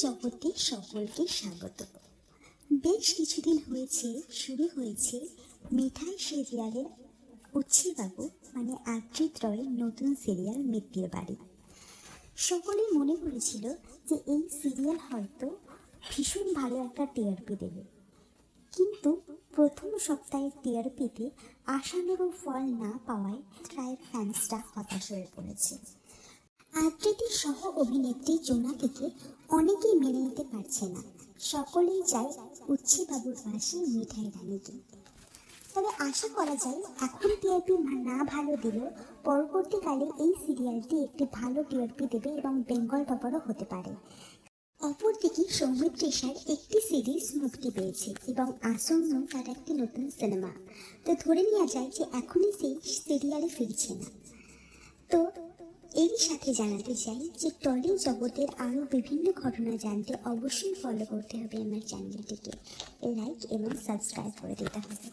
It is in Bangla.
জগতে সকলকে স্বাগত। বেশ কিছুদিন হয়েছে শুরু হয়েছে মিঠাই সিরিয়ালের উচ্ছিবাবু মানে আদ্রিত রয়ের নতুন সিরিয়াল মিত্তির বাড়ি। সকলেই মনে করেছিল যে এই সিরিয়াল হয়তো ভীষণ ভালো একটা টিআরপি দেবে, কিন্তু প্রথম সপ্তাহের টিআরপিতে আশানুরূপ ফল না পাওয়ায় রায়ের ফ্যান্সরা হতাশ হয়ে পড়েছে। আদ্রিতের সহ অভিনেত্রী জোনাকিকে অনেকেই মেনে নিতে পারছে না, সকলেই চায় উচ্ছিবাবুর পাশে মিঠাই রানীকে। তবে আশা করা যায় এখন টিআরপি না ভালো দিলেও পরবর্তীকালে এই সিরিয়ালটি একটি ভালো টিআরপি দেবে এবং বেঙ্গল টপারও হতে পারে। অপরদিকে সৌমিত্রিষার একটি সিরিজ মুক্তি পেয়েছে এবং আসন্ন তার একটি নতুন সিনেমা, তো ধরে নেওয়া যায় যে এখনই সেই সিরিয়ালে ফিরছে না। তো এর সাথে জানাতে চাই যে টলি জগতের আরও বিভিন্ন ঘটনা জানতে অবশ্যই ফলো করতে হবে আমার চ্যানেলটিকে, লাইক এবং সাবস্ক্রাইব করে দিতে হবে।